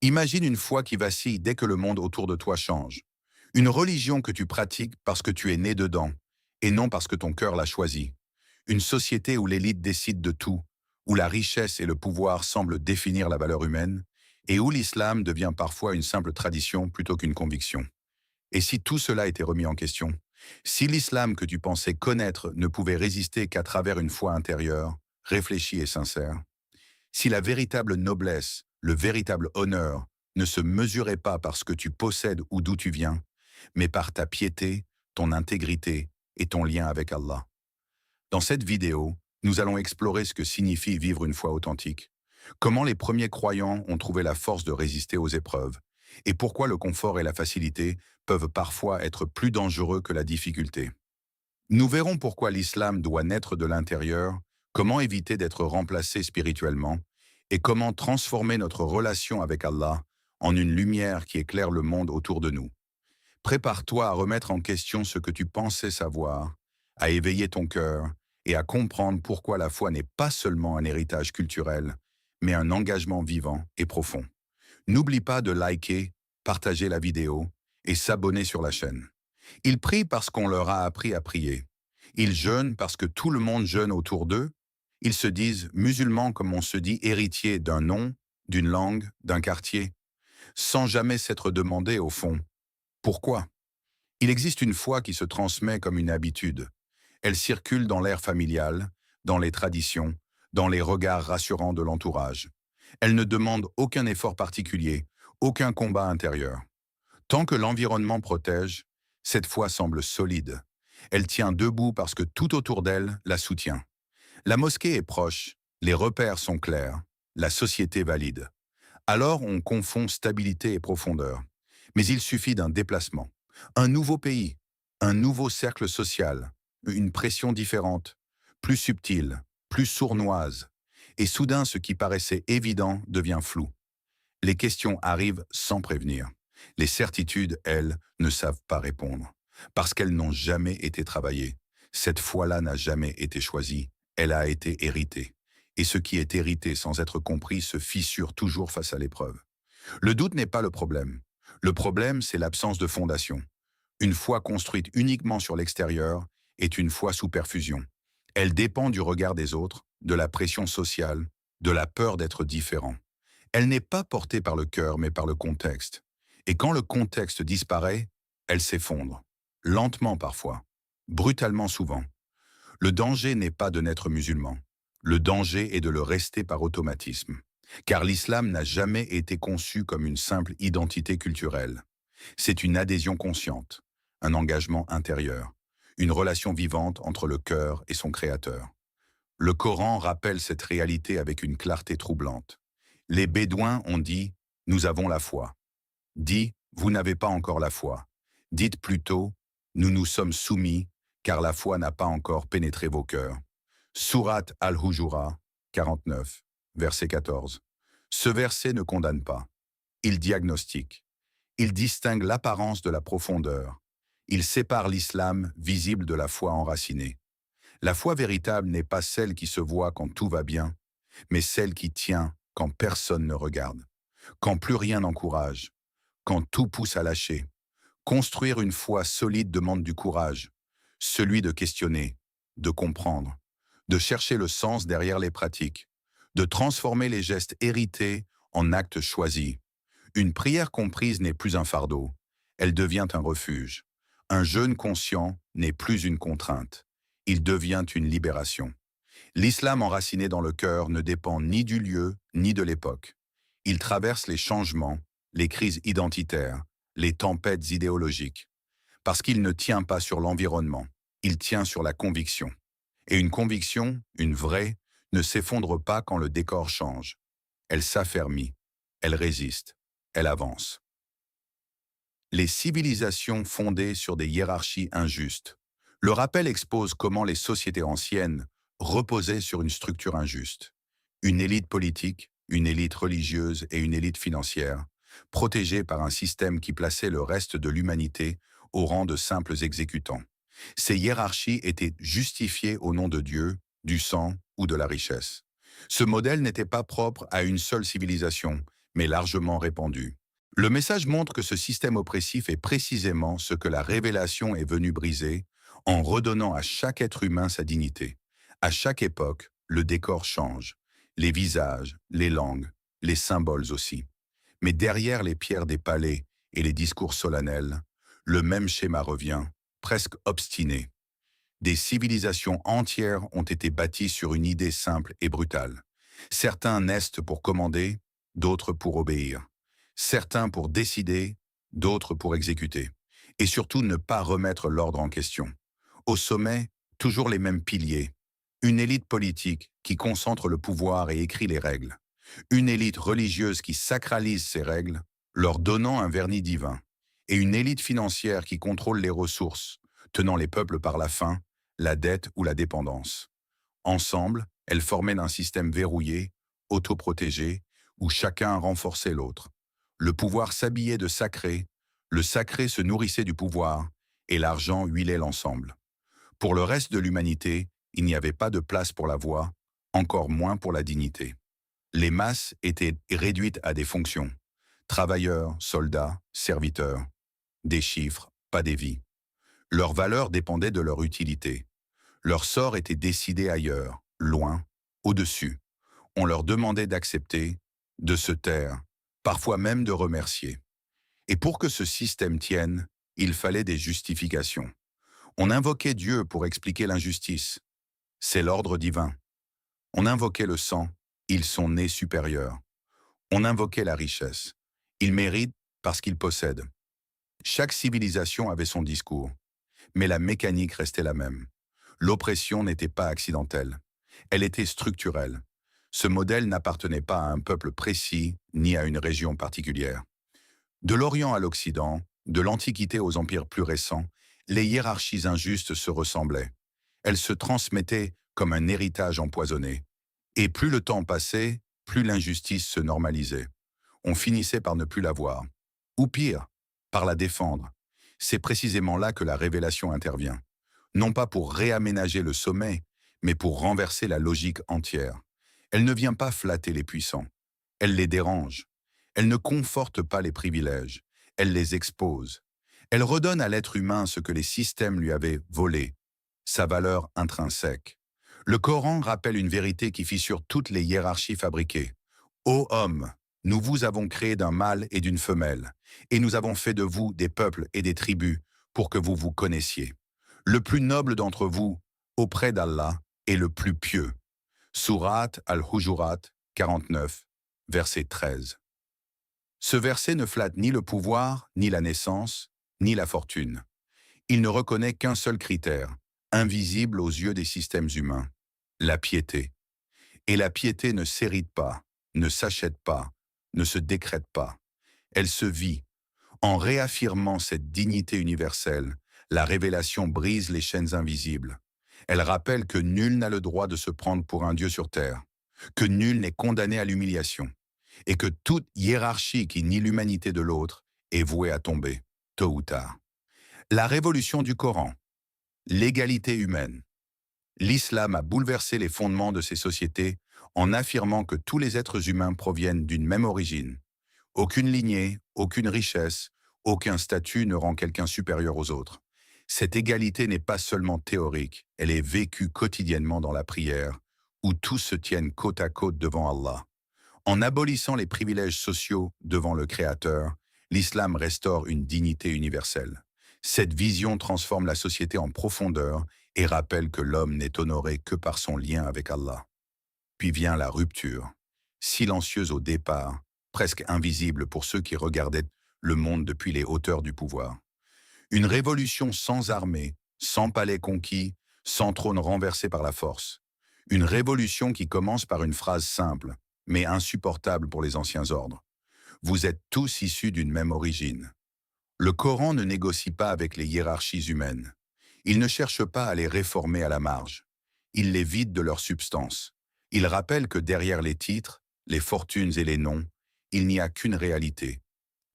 Imagine une foi qui vacille dès que le monde autour de toi change. Une religion que tu pratiques parce que tu es né dedans, et non parce que ton cœur l'a choisi. Une société où l'élite décide de tout, où la richesse et le pouvoir semblent définir la valeur humaine, et où l'islam devient parfois une simple tradition plutôt qu'une conviction. Et si tout cela était remis en question? Si l'islam que tu pensais connaître ne pouvait résister qu'à travers une foi intérieure, réfléchie et sincère? Si la véritable noblesse, le véritable honneur, ne se mesurait pas par ce que tu possèdes ou d'où tu viens, mais par ta piété, ton intégrité et ton lien avec Allah. Dans cette vidéo, nous allons explorer ce que signifie vivre une foi authentique, comment les premiers croyants ont trouvé la force de résister aux épreuves, et pourquoi le confort et la facilité peuvent parfois être plus dangereux que la difficulté. Nous verrons pourquoi l'islam doit naître de l'intérieur, comment éviter d'être remplacé spirituellement, et comment transformer notre relation avec Allah en une lumière qui éclaire le monde autour de nous. Prépare-toi à remettre en question ce que tu pensais savoir, à éveiller ton cœur et à comprendre pourquoi la foi n'est pas seulement un héritage culturel, mais un engagement vivant et profond. N'oublie pas de liker, partager la vidéo et s'abonner sur la chaîne. Ils prient parce qu'on leur a appris à prier. Ils jeûnent parce que tout le monde jeûne autour d'eux. Ils se disent musulmans comme on se dit héritiers d'un nom, d'une langue, d'un quartier, sans jamais s'être demandé au fond pourquoi. Il existe une foi qui se transmet comme une habitude. Elle circule dans l'air familial, dans les traditions, dans les regards rassurants de l'entourage. Elle ne demande aucun effort particulier, aucun combat intérieur. Tant que l'environnement protège, cette foi semble solide. Elle tient debout parce que tout autour d'elle la soutient. La mosquée est proche, les repères sont clairs, la société valide. Alors on confond stabilité et profondeur. Mais il suffit d'un déplacement, un nouveau pays, un nouveau cercle social, une pression différente, plus subtile, plus sournoise. Et soudain, ce qui paraissait évident devient flou. Les questions arrivent sans prévenir. Les certitudes, elles, ne savent pas répondre, parce qu'elles n'ont jamais été travaillées. Cette foi-là n'a jamais été choisie, elle a été héritée. Et ce qui est hérité sans être compris se fissure toujours face à l'épreuve. Le doute n'est pas le problème. Le problème, c'est l'absence de fondation. Une foi construite uniquement sur l'extérieur est une foi sous perfusion. Elle dépend du regard des autres, de la pression sociale, de la peur d'être différent. Elle n'est pas portée par le cœur, mais par le contexte. Et quand le contexte disparaît, elle s'effondre. Lentement parfois, brutalement souvent. Le danger n'est pas de naître musulman. Le danger est de le rester par automatisme. Car l'islam n'a jamais été conçu comme une simple identité culturelle. C'est une adhésion consciente, un engagement intérieur, une relation vivante entre le cœur et son créateur. Le Coran rappelle cette réalité avec une clarté troublante. Les Bédouins ont dit « Nous avons la foi ». Dit « Vous n'avez pas encore la foi ». Dites plutôt « Nous nous sommes soumis, car la foi n'a pas encore pénétré vos cœurs ». Sourate Al-Hujura, 49, verset 14. Ce verset ne condamne pas. Il diagnostique. Il distingue l'apparence de la profondeur. Il sépare l'islam visible de la foi enracinée. La foi véritable n'est pas celle qui se voit quand tout va bien, mais celle qui tient quand personne ne regarde, quand plus rien n'encourage, quand tout pousse à lâcher. Construire une foi solide demande du courage, celui de questionner, de comprendre, de chercher le sens derrière les pratiques, de transformer les gestes hérités en actes choisis. Une prière comprise n'est plus un fardeau, elle devient un refuge. Un jeûne conscient n'est plus une contrainte, il devient une libération. L'islam enraciné dans le cœur ne dépend ni du lieu ni de l'époque. Il traverse les changements, les crises identitaires, les tempêtes idéologiques, parce qu'il ne tient pas sur l'environnement, il tient sur la conviction. Et une conviction, une vraie, ne s'effondre pas quand le décor change. Elle s'affermit, elle résiste, elle avance. Les civilisations fondées sur des hiérarchies injustes. Le rappel expose comment les sociétés anciennes reposaient sur une structure injuste. Une élite politique, une élite religieuse et une élite financière, protégées par un système qui plaçait le reste de l'humanité au rang de simples exécutants. Ces hiérarchies étaient justifiées au nom de Dieu, du sang ou de la richesse. Ce modèle n'était pas propre à une seule civilisation, mais largement répandu. Le message montre que ce système oppressif est précisément ce que la révélation est venue briser en redonnant à chaque être humain sa dignité. À chaque époque, le décor change. Les visages, les langues, les symboles aussi. Mais derrière les pierres des palais et les discours solennels, le même schéma revient, presque obstiné. Des civilisations entières ont été bâties sur une idée simple et brutale. Certains naissent pour commander, d'autres pour obéir. Certains pour décider, d'autres pour exécuter. Et surtout ne pas remettre l'ordre en question. Au sommet, toujours les mêmes piliers. Une élite politique qui concentre le pouvoir et écrit les règles. Une élite religieuse qui sacralise ces règles, leur donnant un vernis divin. Et une élite financière qui contrôle les ressources, tenant les peuples par la faim, la dette ou la dépendance. Ensemble, elles formaient un système verrouillé, autoprotégé, où chacun renforçait l'autre. Le pouvoir s'habillait de sacré, le sacré se nourrissait du pouvoir, et l'argent huilait l'ensemble. Pour le reste de l'humanité, il n'y avait pas de place pour la voix, encore moins pour la dignité. Les masses étaient réduites à des fonctions. Travailleurs, soldats, serviteurs. Des chiffres, pas des vies. Leur valeur dépendait de leur utilité. Leur sort était décidé ailleurs, loin, au-dessus. On leur demandait d'accepter, de se taire, parfois même de remercier. Et pour que ce système tienne, il fallait des justifications. On invoquait Dieu pour expliquer l'injustice. C'est l'ordre divin. On invoquait le sang. Ils sont nés supérieurs. On invoquait la richesse. Ils méritent parce qu'ils possèdent. Chaque civilisation avait son discours. Mais la mécanique restait la même. L'oppression n'était pas accidentelle. Elle était structurelle. Ce modèle n'appartenait pas à un peuple précis ni à une région particulière. De l'Orient à l'Occident, de l'Antiquité aux empires plus récents, les hiérarchies injustes se ressemblaient. Elles se transmettaient comme un héritage empoisonné. Et plus le temps passait, plus l'injustice se normalisait. On finissait par ne plus la voir. Ou pire, par la défendre. C'est précisément là que la révélation intervient. Non pas pour réaménager le sommet, mais pour renverser la logique entière. Elle ne vient pas flatter les puissants. Elle les dérange. Elle ne conforte pas les privilèges. Elle les expose. Elle redonne à l'être humain ce que les systèmes lui avaient volé, sa valeur intrinsèque. Le Coran rappelle une vérité qui fissure toutes les hiérarchies fabriquées. Ô homme, nous vous avons créé d'un mâle et d'une femelle, et nous avons fait de vous des peuples et des tribus pour que vous vous connaissiez. Le plus noble d'entre vous, auprès d'Allah, est le plus pieux. Surat al-Hujurat 49, verset 13. Ce verset ne flatte ni le pouvoir, ni la naissance, ni la fortune. Il ne reconnaît qu'un seul critère, invisible aux yeux des systèmes humains, la piété. Et la piété ne s'hérite pas, ne s'achète pas, ne se décrète pas. Elle se vit. En réaffirmant cette dignité universelle, la révélation brise les chaînes invisibles. Elle rappelle que nul n'a le droit de se prendre pour un Dieu sur terre, que nul n'est condamné à l'humiliation, et que toute hiérarchie qui nie l'humanité de l'autre est vouée à tomber, tôt ou tard. La révolution du Coran, l'égalité humaine. L'islam a bouleversé les fondements de ces sociétés en affirmant que tous les êtres humains proviennent d'une même origine. Aucune lignée, aucune richesse, aucun statut ne rend quelqu'un supérieur aux autres. Cette égalité n'est pas seulement théorique, elle est vécue quotidiennement dans la prière, où tous se tiennent côte à côte devant Allah. En abolissant les privilèges sociaux devant le Créateur, l'islam restaure une dignité universelle. Cette vision transforme la société en profondeur et rappelle que l'homme n'est honoré que par son lien avec Allah. Puis vient la rupture, silencieuse au départ, presque invisible pour ceux qui regardaient le monde depuis les hauteurs du pouvoir. Une révolution sans armée, sans palais conquis, sans trône renversé par la force. Une révolution qui commence par une phrase simple, mais insupportable pour les anciens ordres. Vous êtes tous issus d'une même origine. Le Coran ne négocie pas avec les hiérarchies humaines. Il ne cherche pas à les réformer à la marge. Il les vide de leur substance. Il rappelle que derrière les titres, les fortunes et les noms, il n'y a qu'une réalité.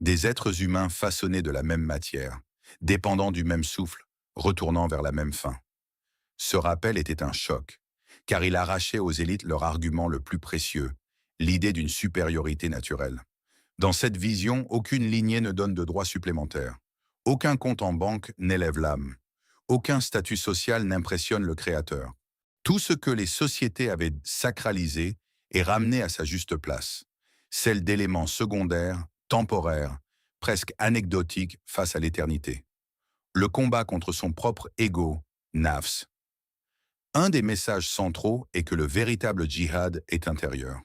Des êtres humains façonnés de la même matière, dépendant du même souffle, retournant vers la même fin. Ce rappel était un choc, car il arrachait aux élites leur argument le plus précieux, l'idée d'une supériorité naturelle. Dans cette vision, aucune lignée ne donne de droits supplémentaires. Aucun compte en banque n'élève l'âme. Aucun statut social n'impressionne le Créateur. Tout ce que les sociétés avaient sacralisé est ramené à sa juste place, celle d'éléments secondaires, temporaires, presque anecdotiques face à l'éternité. Le combat contre son propre ego, nafs. Un des messages centraux est que le véritable djihad est intérieur.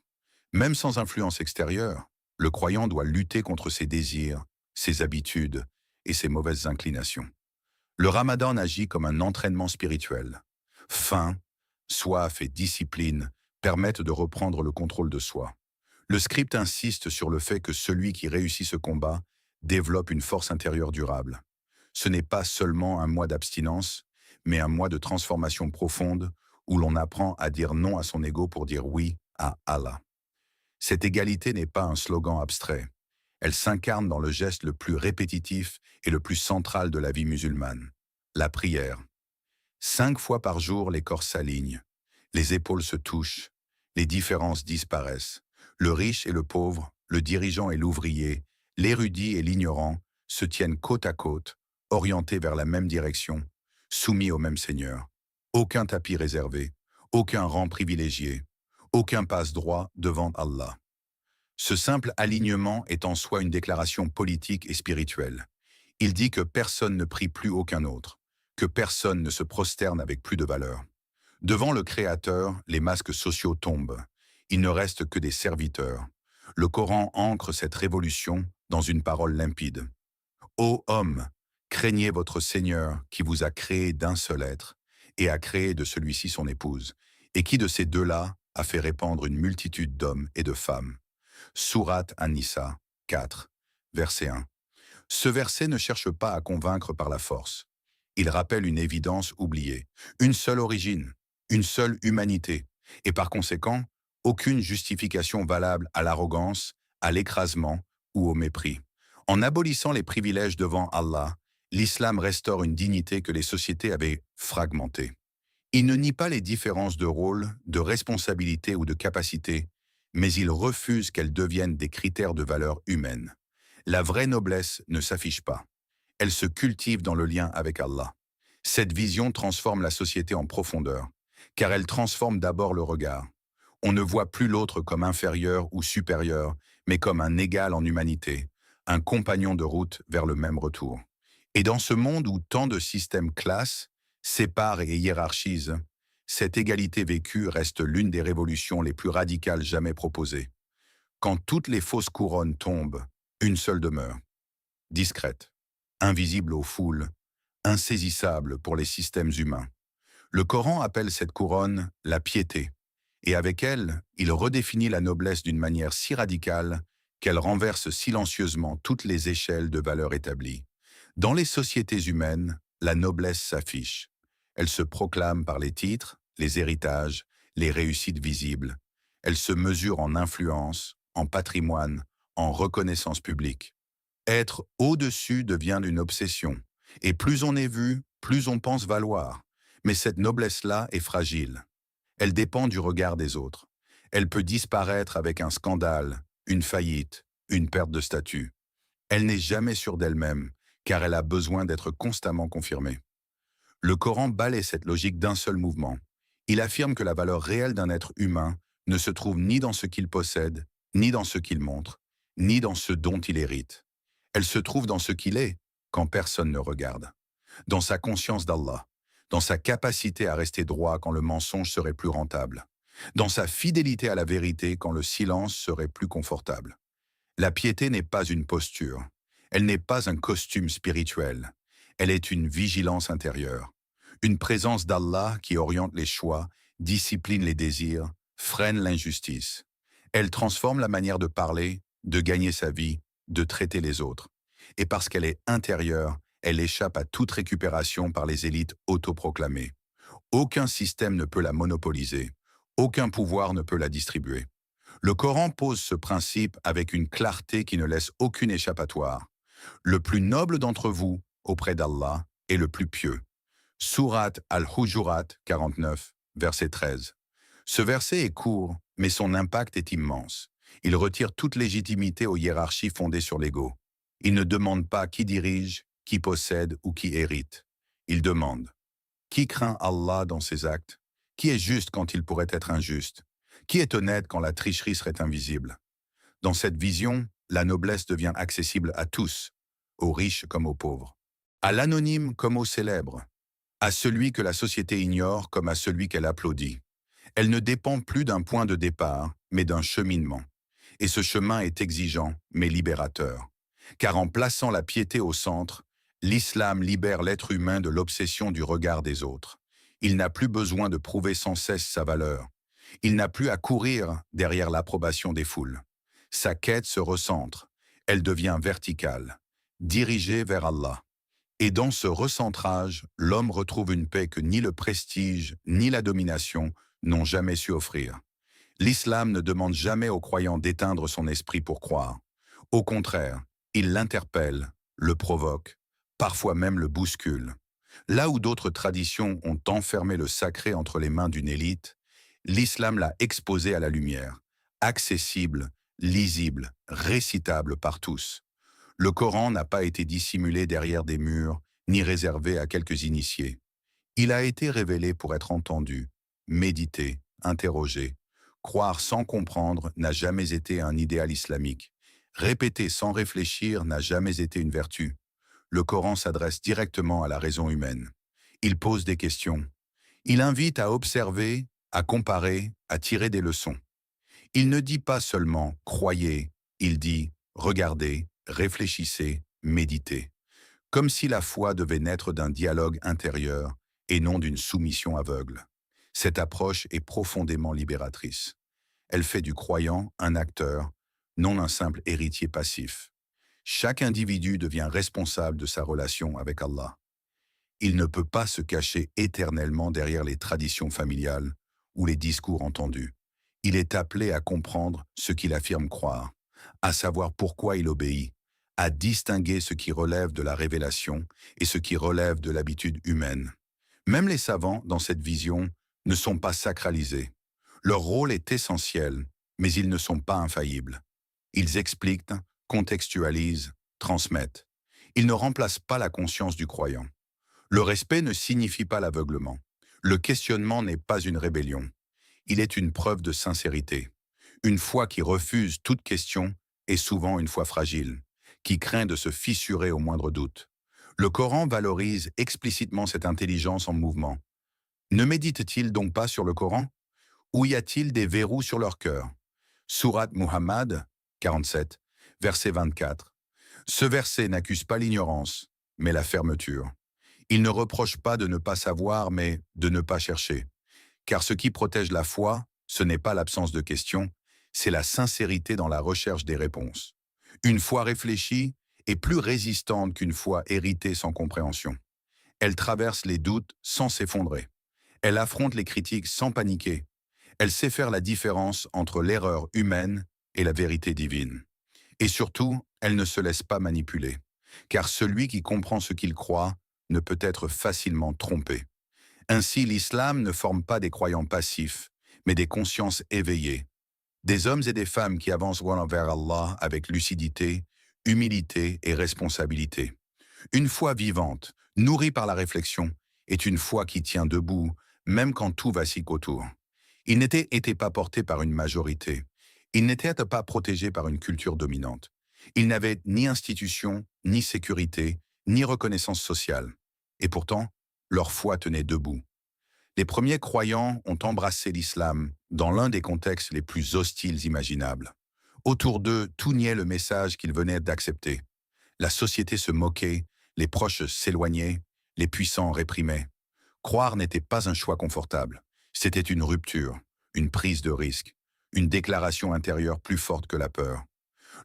Même sans influence extérieure, le croyant doit lutter contre ses désirs, ses habitudes et ses mauvaises inclinations. Le ramadan agit comme un entraînement spirituel. Faim, soif et discipline permettent de reprendre le contrôle de soi. Le script insiste sur le fait que celui qui réussit ce combat développe une force intérieure durable. Ce n'est pas seulement un mois d'abstinence, mais un mois de transformation profonde où l'on apprend à dire non à son ego pour dire oui à Allah. Cette égalité n'est pas un slogan abstrait. Elle s'incarne dans le geste le plus répétitif et le plus central de la vie musulmane, la prière. 5 fois par jour, les corps s'alignent, les épaules se touchent, les différences disparaissent. Le riche et le pauvre, le dirigeant et l'ouvrier, l'érudit et l'ignorant se tiennent côte à côte, orientés vers la même direction, soumis au même Seigneur. Aucun tapis réservé, aucun rang privilégié, aucun passe-droit devant Allah. Ce simple alignement est en soi une déclaration politique et spirituelle. Il dit que personne ne prie plus aucun autre, que personne ne se prosterne avec plus de valeur. Devant le Créateur, les masques sociaux tombent. Il ne reste que des serviteurs. Le Coran ancre cette révolution dans une parole limpide. Ô hommes, craignez votre Seigneur qui vous a créé d'un seul être et a créé de celui-ci son épouse, et qui de ces deux-là a fait répandre une multitude d'hommes et de femmes. Sourate An-Nisa 4, verset 1. Ce verset ne cherche pas à convaincre par la force. Il rappelle une évidence oubliée, une seule origine, une seule humanité, et par conséquent, aucune justification valable à l'arrogance, à l'écrasement ou au mépris. En abolissant les privilèges devant Allah, l'islam restaure une dignité que les sociétés avaient fragmentée. Il ne nie pas les différences de rôle, de responsabilité ou de capacité, mais il refuse qu'elles deviennent des critères de valeur humaine. La vraie noblesse ne s'affiche pas. Elle se cultive dans le lien avec Allah. Cette vision transforme la société en profondeur, car elle transforme d'abord le regard. On ne voit plus l'autre comme inférieur ou supérieur, mais comme un égal en humanité, un compagnon de route vers le même retour. Et dans ce monde où tant de systèmes classent, séparent et hiérarchisent, cette égalité vécue reste l'une des révolutions les plus radicales jamais proposées. Quand toutes les fausses couronnes tombent, une seule demeure, discrète, invisible aux foules, insaisissable pour les systèmes humains. Le Coran appelle cette couronne la piété, et avec elle, il redéfinit la noblesse d'une manière si radicale qu'elle renverse silencieusement toutes les échelles de valeurs établies. Dans les sociétés humaines, la noblesse s'affiche. Elle se proclame par les titres, les héritages, les réussites visibles. Elle se mesure en influence, en patrimoine, en reconnaissance publique. Être au-dessus devient une obsession, et plus on est vu, plus on pense valoir. Mais cette noblesse-là est fragile. Elle dépend du regard des autres. Elle peut disparaître avec un scandale, une faillite, une perte de statut. Elle n'est jamais sûre d'elle-même, car elle a besoin d'être constamment confirmée. Le Coran balaie cette logique d'un seul mouvement. Il affirme que la valeur réelle d'un être humain ne se trouve ni dans ce qu'il possède, ni dans ce qu'il montre, ni dans ce dont il hérite. Elle se trouve dans ce qu'il est, quand personne ne regarde. Dans sa conscience d'Allah, dans sa capacité à rester droit quand le mensonge serait plus rentable, dans sa fidélité à la vérité quand le silence serait plus confortable. La piété n'est pas une posture, elle n'est pas un costume spirituel, elle est une vigilance intérieure, une présence d'Allah qui oriente les choix, discipline les désirs, freine l'injustice. Elle transforme la manière de parler, de gagner sa vie, de traiter les autres. Et parce qu'elle est intérieure, elle échappe à toute récupération par les élites autoproclamées. Aucun système ne peut la monopoliser, aucun pouvoir ne peut la distribuer. Le Coran pose ce principe avec une clarté qui ne laisse aucune échappatoire. Le plus noble d'entre vous, auprès d'Allah, est le plus pieux. Sourate Al-Hujurat 49, verset 13. Ce verset est court, mais son impact est immense. Il retire toute légitimité aux hiérarchies fondées sur l'ego. Il ne demande pas qui dirige, qui possède ou qui hérite. Il demande qui craint Allah dans ses actes, qui est juste quand il pourrait être injuste, qui est honnête quand la tricherie serait invisible. Dans cette vision, la noblesse devient accessible à tous, aux riches comme aux pauvres, à l'anonyme comme au célèbre, à celui que la société ignore comme à celui qu'elle applaudit. Elle ne dépend plus d'un point de départ, mais d'un cheminement. Et ce chemin est exigeant, mais libérateur. Car en plaçant la piété au centre, l'islam libère l'être humain de l'obsession du regard des autres. Il n'a plus besoin de prouver sans cesse sa valeur. Il n'a plus à courir derrière l'approbation des foules. Sa quête se recentre. Elle devient verticale, dirigée vers Allah. Et dans ce recentrage, l'homme retrouve une paix que ni le prestige, ni la domination n'ont jamais su offrir. L'islam ne demande jamais au croyant d'éteindre son esprit pour croire. Au contraire, il l'interpelle, le provoque, parfois même le bouscule. Là où d'autres traditions ont enfermé le sacré entre les mains d'une élite, l'islam l'a exposé à la lumière, accessible, lisible, récitable par tous. Le Coran n'a pas été dissimulé derrière des murs, ni réservé à quelques initiés. Il a été révélé pour être entendu, médité, interrogé. Croire sans comprendre n'a jamais été un idéal islamique. Répéter sans réfléchir n'a jamais été une vertu. Le Coran s'adresse directement à la raison humaine. Il pose des questions. Il invite à observer, à comparer, à tirer des leçons. Il ne dit pas seulement « croyez », il dit « regardez, réfléchissez, méditez », comme si la foi devait naître d'un dialogue intérieur et non d'une soumission aveugle. Cette approche est profondément libératrice. Elle fait du croyant un acteur, non un simple héritier passif. Chaque individu devient responsable de sa relation avec Allah. Il ne peut pas se cacher éternellement derrière les traditions familiales ou les discours entendus. Il est appelé à comprendre ce qu'il affirme croire, à savoir pourquoi il obéit, à distinguer ce qui relève de la révélation et ce qui relève de l'habitude humaine. Même les savants, dans cette vision, ne sont pas sacralisés. Leur rôle est essentiel, mais ils ne sont pas infaillibles. Ils expliquent, contextualisent, transmettent. Ils ne remplacent pas la conscience du croyant. Le respect ne signifie pas l'aveuglement. Le questionnement n'est pas une rébellion. Il est une preuve de sincérité. Une foi qui refuse toute question est souvent une foi fragile, qui craint de se fissurer au moindre doute. Le Coran valorise explicitement cette intelligence en mouvement. Ne médite-t-il donc pas sur le Coran? Ou y a-t-il des verrous sur leur cœur? Sourate Muhammad 47, verset 24. Ce verset n'accuse pas l'ignorance, mais la fermeture. Il ne reproche pas de ne pas savoir, mais de ne pas chercher. Car ce qui protège la foi, ce n'est pas l'absence de questions, c'est la sincérité dans la recherche des réponses. Une foi réfléchie est plus résistante qu'une foi héritée sans compréhension. Elle traverse les doutes sans s'effondrer. Elle affronte les critiques sans paniquer. Elle sait faire la différence entre l'erreur humaine et la vérité divine. Et surtout, elle ne se laisse pas manipuler. Car celui qui comprend ce qu'il croit ne peut être facilement trompé. Ainsi, l'islam ne forme pas des croyants passifs, mais des consciences éveillées. Des hommes et des femmes qui avancent vers Allah avec lucidité, humilité et responsabilité. Une foi vivante, nourrie par la réflexion, est une foi qui tient debout, même quand tout vacille autour. Ils n'étaient pas portés par une majorité. Ils n'étaient pas protégés par une culture dominante. Ils n'avaient ni institution, ni sécurité, ni reconnaissance sociale. Et pourtant, leur foi tenait debout. Les premiers croyants ont embrassé l'islam dans l'un des contextes les plus hostiles imaginables. Autour d'eux, tout niait le message qu'ils venaient d'accepter. La société se moquait, les proches s'éloignaient, les puissants réprimaient. Croire n'était pas un choix confortable. C'était une rupture, une prise de risque, une déclaration intérieure plus forte que la peur.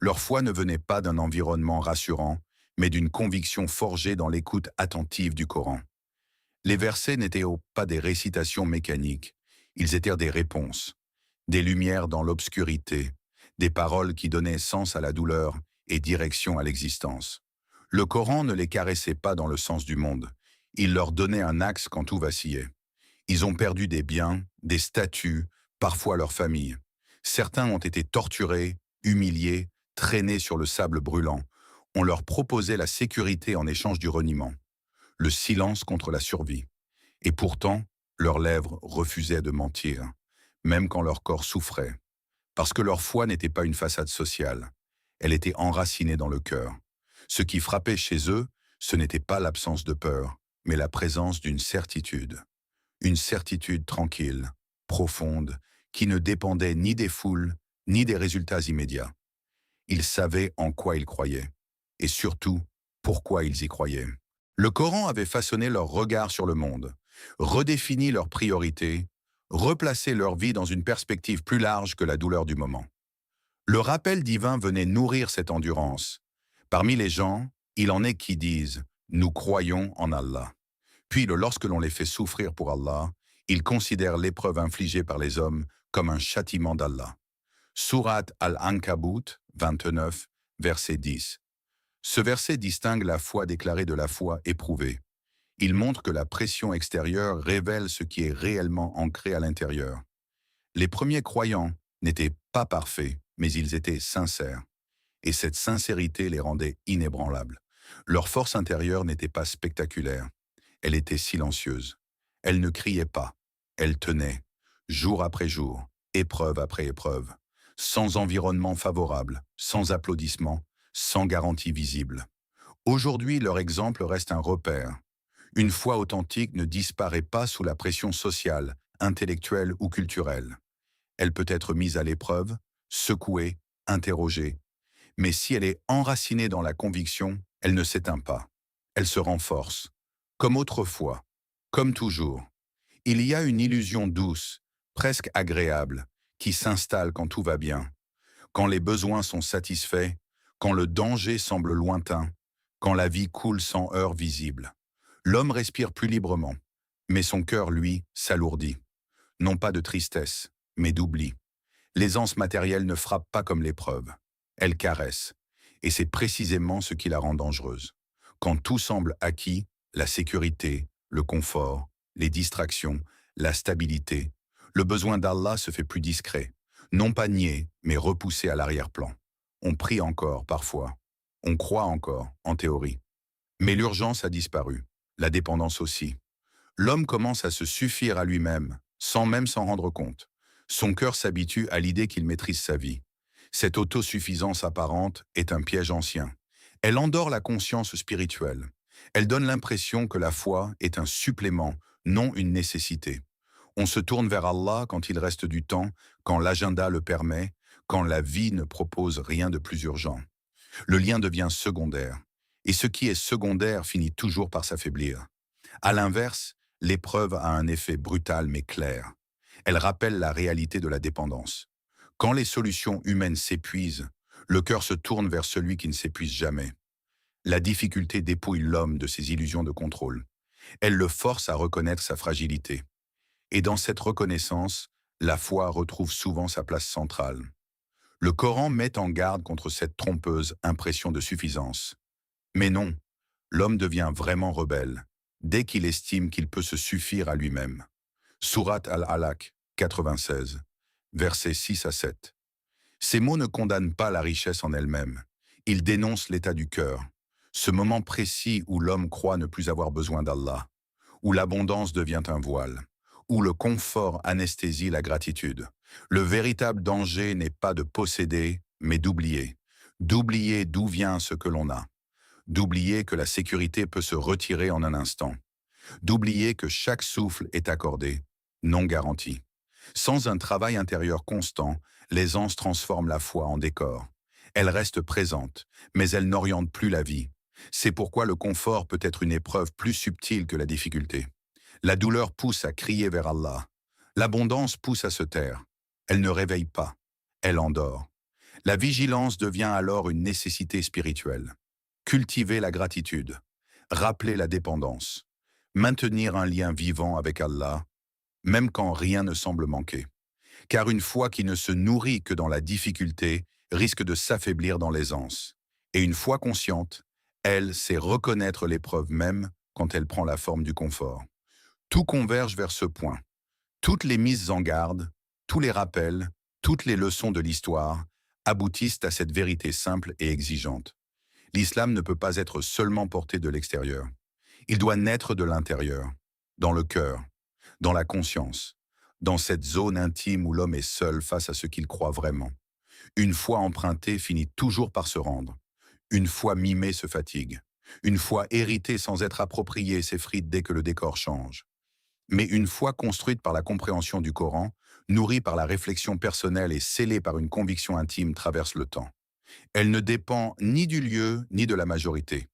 Leur foi ne venait pas d'un environnement rassurant, mais d'une conviction forgée dans l'écoute attentive du Coran. Les versets n'étaient pas des récitations mécaniques, ils étaient des réponses, des lumières dans l'obscurité, des paroles qui donnaient sens à la douleur et direction à l'existence. Le Coran ne les caressait pas dans le sens du monde, il leur donnait un axe quand tout vacillait. Ils ont perdu des biens, des statuts, parfois leur famille. Certains ont été torturés, humiliés, traînés sur le sable brûlant. On leur proposait la sécurité en échange du reniement, le silence contre la survie. Et pourtant, leurs lèvres refusaient de mentir, même quand leur corps souffrait, parce que leur foi n'était pas une façade sociale. Elle était enracinée dans le cœur. Ce qui frappait chez eux, ce n'était pas l'absence de peur, mais la présence d'une certitude. Une certitude tranquille, profonde, qui ne dépendait ni des foules, ni des résultats immédiats. Ils savaient en quoi ils croyaient, et surtout, pourquoi ils y croyaient. Le Coran avait façonné leur regard sur le monde, redéfini leurs priorités, replacé leur vie dans une perspective plus large que la douleur du moment. Le rappel divin venait nourrir cette endurance. Parmi les gens, il en est qui disent « Nous croyons en Allah ». Puis, lorsque l'on les fait souffrir pour Allah, ils considèrent l'épreuve infligée par les hommes comme un châtiment d'Allah. Sourate Al-Ankabut 29, verset 10. Ce verset distingue la foi déclarée de la foi éprouvée. Il montre que la pression extérieure révèle ce qui est réellement ancré à l'intérieur. Les premiers croyants n'étaient pas parfaits, mais ils étaient sincères. Et cette sincérité les rendait inébranlables. Leur force intérieure n'était pas spectaculaire. Elle était silencieuse. Elle ne criait pas. Elle tenait, jour après jour, épreuve après épreuve, sans environnement favorable, sans applaudissements, sans garantie visible. Aujourd'hui, leur exemple reste un repère. Une foi authentique ne disparaît pas sous la pression sociale, intellectuelle ou culturelle. Elle peut être mise à l'épreuve, secouée, interrogée. Mais si elle est enracinée dans la conviction, elle ne s'éteint pas. Elle se renforce. Comme autrefois, comme toujours. Il y a une illusion douce, presque agréable, qui s'installe quand tout va bien, quand les besoins sont satisfaits, quand le danger semble lointain, quand la vie coule sans heurts visible. L'homme respire plus librement, mais son cœur, lui, s'alourdit. Non pas de tristesse, mais d'oubli. L'aisance matérielle ne frappe pas comme l'épreuve. Elle caresse. Et c'est précisément ce qui la rend dangereuse. Quand tout semble acquis, la sécurité, le confort, les distractions, la stabilité, le besoin d'Allah se fait plus discret. Non pas nié, mais repoussé à l'arrière-plan. On prie encore, parfois. On croit encore, en théorie. Mais l'urgence a disparu. La dépendance aussi. L'homme commence à se suffire à lui-même, sans même s'en rendre compte. Son cœur s'habitue à l'idée qu'il maîtrise sa vie. Cette autosuffisance apparente est un piège ancien. Elle endort la conscience spirituelle. Elle donne l'impression que la foi est un supplément, non une nécessité. On se tourne vers Allah quand il reste du temps, quand l'agenda le permet, quand la vie ne propose rien de plus urgent. Le lien devient secondaire. Et ce qui est secondaire finit toujours par s'affaiblir. À l'inverse, l'épreuve a un effet brutal mais clair. Elle rappelle la réalité de la dépendance. Quand les solutions humaines s'épuisent, le cœur se tourne vers celui qui ne s'épuise jamais. La difficulté dépouille l'homme de ses illusions de contrôle. Elle le force à reconnaître sa fragilité. Et dans cette reconnaissance, la foi retrouve souvent sa place centrale. Le Coran met en garde contre cette trompeuse impression de suffisance. Mais non, l'homme devient vraiment rebelle, dès qu'il estime qu'il peut se suffire à lui-même. Sourate Al-Alaq, 96, versets 6 à 7. Ces mots ne condamnent pas la richesse en elle-même. Ils dénoncent l'état du cœur, ce moment précis où l'homme croit ne plus avoir besoin d'Allah, où l'abondance devient un voile, où le confort anesthésie la gratitude. Le véritable danger n'est pas de posséder, mais d'oublier. D'oublier d'où vient ce que l'on a. D'oublier que la sécurité peut se retirer en un instant. D'oublier que chaque souffle est accordé, non garanti. Sans un travail intérieur constant, l'aisance transforme la foi en décor. Elle reste présente, mais elle n'oriente plus la vie. C'est pourquoi le confort peut être une épreuve plus subtile que la difficulté. La douleur pousse à crier vers Allah. L'abondance pousse à se taire. Elle ne réveille pas, elle endort. La vigilance devient alors une nécessité spirituelle. Cultiver la gratitude, rappeler la dépendance, maintenir un lien vivant avec Allah, même quand rien ne semble manquer. Car une foi qui ne se nourrit que dans la difficulté risque de s'affaiblir dans l'aisance. Et une foi consciente, elle sait reconnaître l'épreuve même quand elle prend la forme du confort. Tout converge vers ce point. Toutes les mises en garde, tous les rappels, Toutes les leçons de l'histoire aboutissent à cette vérité simple et exigeante. L'islam ne peut pas être seulement porté de l'extérieur. Il doit naître de l'intérieur, dans le cœur, dans la conscience, dans cette zone intime où l'homme est seul face à ce qu'il croit vraiment. Une foi empruntée finit toujours par se rendre. Une foi mimée se fatigue. Une foi héritée sans être appropriée s'effrite dès que le décor change. Mais une foi construite par la compréhension du Coran, nourrie par la réflexion personnelle et scellée par une conviction intime traverse le temps. Elle ne dépend ni du lieu ni de la majorité.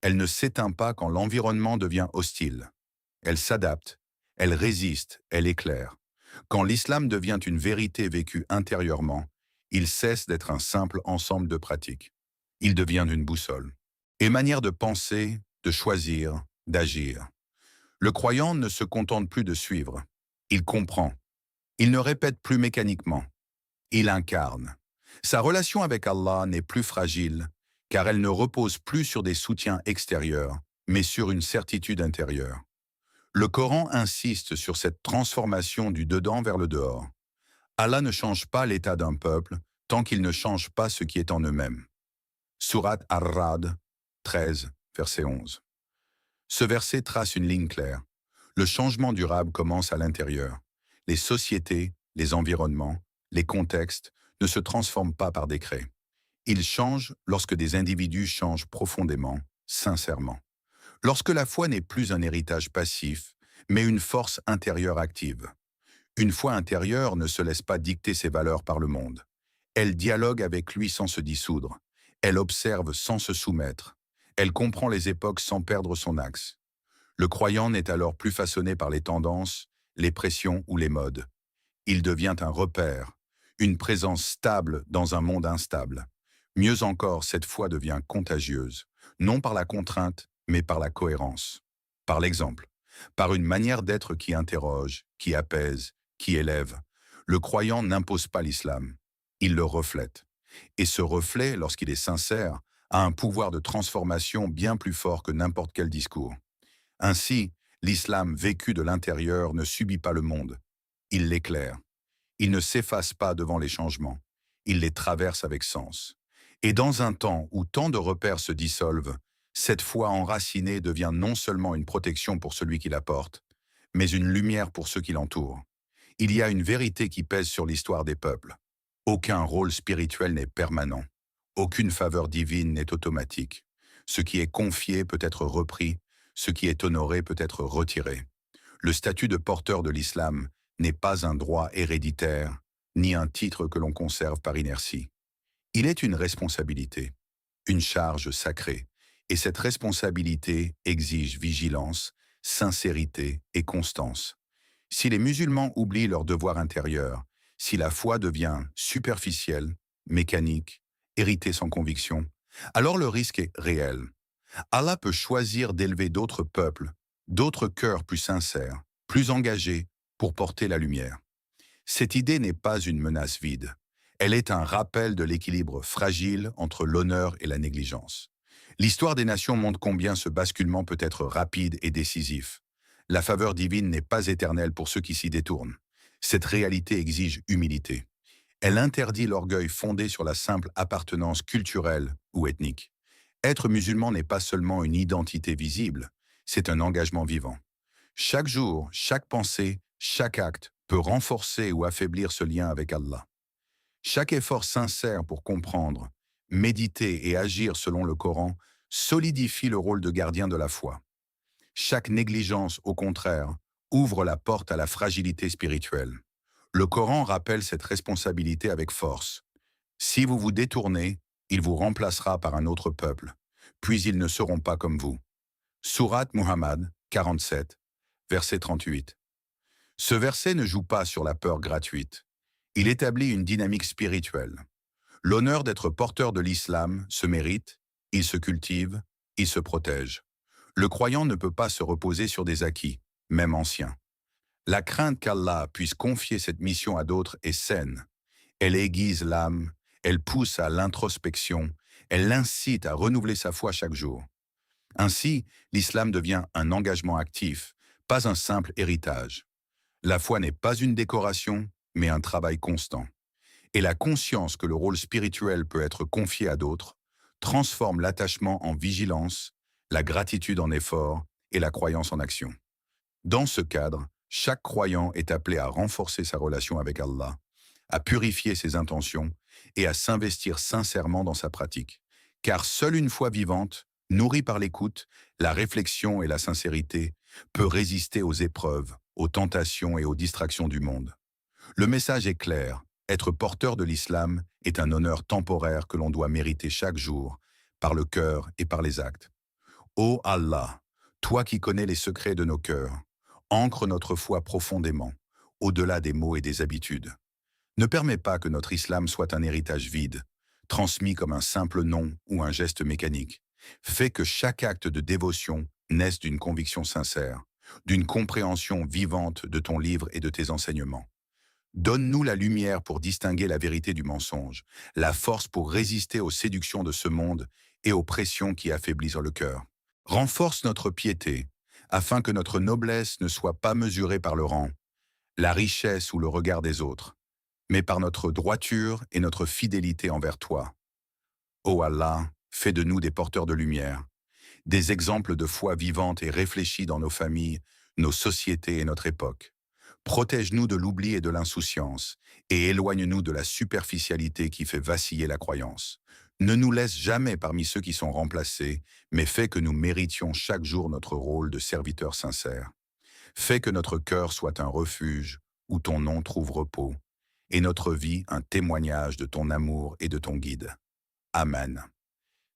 Elle ne s'éteint pas quand l'environnement devient hostile. Elle s'adapte, elle résiste, elle éclaire. Quand l'islam devient une vérité vécue intérieurement, il cesse d'être un simple ensemble de pratiques. Il devient une boussole. Et manière de penser, de choisir, d'agir. Le croyant ne se contente plus de suivre. Il comprend. Il ne répète plus mécaniquement. Il incarne. Sa relation avec Allah n'est plus fragile, car elle ne repose plus sur des soutiens extérieurs, mais sur une certitude intérieure. Le Coran insiste sur cette transformation du dedans vers le dehors. Allah ne change pas l'état d'un peuple tant qu'il ne change pas ce qui est en eux-mêmes. Sourate Ar-Ra'd 13, verset 11. Ce verset trace une ligne claire. Le changement durable commence à l'intérieur. Les sociétés, les environnements, les contextes ne se transforment pas par décret. Ils changent lorsque des individus changent profondément, sincèrement. Lorsque la foi n'est plus un héritage passif, mais une force intérieure active. Une foi intérieure ne se laisse pas dicter ses valeurs par le monde. Elle dialogue avec lui sans se dissoudre. Elle observe sans se soumettre. Elle comprend les époques sans perdre son axe. Le croyant n'est alors plus façonné par les tendances, les pressions ou les modes. Il devient un repère, une présence stable dans un monde instable. Mieux encore, cette foi devient contagieuse, non par la contrainte, mais par la cohérence. Par l'exemple, par une manière d'être qui interroge, qui apaise, qui élève. Le croyant n'impose pas l'islam, il le reflète. Et ce reflet, lorsqu'il est sincère, a un pouvoir de transformation bien plus fort que n'importe quel discours. Ainsi, l'islam vécu de l'intérieur ne subit pas le monde, il l'éclaire. Il ne s'efface pas devant les changements, il les traverse avec sens. Et dans un temps où tant de repères se dissolvent, cette foi enracinée devient non seulement une protection pour celui qui la porte, mais une lumière pour ceux qui l'entourent. Il y a une vérité qui pèse sur l'histoire des peuples. Aucun rôle spirituel n'est permanent. Aucune faveur divine n'est automatique. Ce qui est confié peut être repris, ce qui est honoré peut être retiré. Le statut de porteur de l'islam n'est pas un droit héréditaire, ni un titre que l'on conserve par inertie. Il est une responsabilité, une charge sacrée, et cette responsabilité exige vigilance, sincérité et constance. Si les musulmans oublient leur devoir intérieur, si la foi devient superficielle, mécanique, héritée sans conviction, alors le risque est réel. Allah peut choisir d'élever d'autres peuples, d'autres cœurs plus sincères, plus engagés, pour porter la lumière. Cette idée n'est pas une menace vide. Elle est un rappel de l'équilibre fragile entre l'honneur et la négligence. L'histoire des nations montre combien ce basculement peut être rapide et décisif. La faveur divine n'est pas éternelle pour ceux qui s'y détournent. Cette réalité exige humilité. Elle interdit l'orgueil fondé sur la simple appartenance culturelle ou ethnique. Être musulman n'est pas seulement une identité visible, c'est un engagement vivant. Chaque jour, chaque pensée, chaque acte peut renforcer ou affaiblir ce lien avec Allah. Chaque effort sincère pour comprendre, méditer et agir selon le Coran solidifie le rôle de gardien de la foi. Chaque négligence, au contraire, ouvre la porte à la fragilité spirituelle. Le Coran rappelle cette responsabilité avec force. Si vous vous détournez, il vous remplacera par un autre peuple, puis ils ne seront pas comme vous. Sourate Muhammad 47, verset 38. Ce verset ne joue pas sur la peur gratuite. Il établit une dynamique spirituelle. L'honneur d'être porteur de l'islam se mérite, il se cultive, il se protège. Le croyant ne peut pas se reposer sur des acquis, même anciens. La crainte qu'Allah puisse confier cette mission à d'autres est saine. Elle aiguise l'âme, elle pousse à l'introspection, elle l'incite à renouveler sa foi chaque jour. Ainsi, l'islam devient un engagement actif, pas un simple héritage. La foi n'est pas une décoration, mais un travail constant. Et la conscience que le rôle spirituel peut être confié à d'autres transforme l'attachement en vigilance, la gratitude en effort et la croyance en action. Dans ce cadre, chaque croyant est appelé à renforcer sa relation avec Allah, à purifier ses intentions et à s'investir sincèrement dans sa pratique. Car seule une foi vivante, nourrie par l'écoute, la réflexion et la sincérité, peut résister aux épreuves, aux tentations et aux distractions du monde. Le message est clair, être porteur de l'islam est un honneur temporaire que l'on doit mériter chaque jour, par le cœur et par les actes. Ô Allah, toi qui connais les secrets de nos cœurs, ancre notre foi profondément, au-delà des mots et des habitudes. Ne permets pas que notre islam soit un héritage vide, transmis comme un simple nom ou un geste mécanique. Fais que chaque acte de dévotion naisse d'une conviction sincère, d'une compréhension vivante de ton livre et de tes enseignements. Donne-nous la lumière pour distinguer la vérité du mensonge, la force pour résister aux séductions de ce monde et aux pressions qui affaiblissent le cœur. Renforce notre piété, afin que notre noblesse ne soit pas mesurée par le rang, la richesse ou le regard des autres, mais par notre droiture et notre fidélité envers toi. Ô Allah, fais de nous des porteurs de lumière, des exemples de foi vivante et réfléchie dans nos familles, nos sociétés et notre époque. Protège-nous de l'oubli et de l'insouciance, et éloigne-nous de la superficialité qui fait vaciller la croyance. Ne nous laisse jamais parmi ceux qui sont remplacés, mais fais que nous méritions chaque jour notre rôle de serviteur sincère. Fais que notre cœur soit un refuge où ton nom trouve repos, et notre vie un témoignage de ton amour et de ton guide. Amen.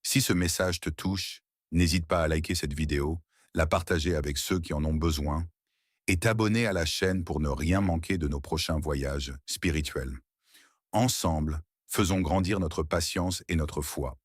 Si ce message te touche, n'hésite pas à liker cette vidéo, la partager avec ceux qui en ont besoin, et t'abonner à la chaîne pour ne rien manquer de nos prochains voyages spirituels. Ensemble, faisons grandir notre patience et notre foi.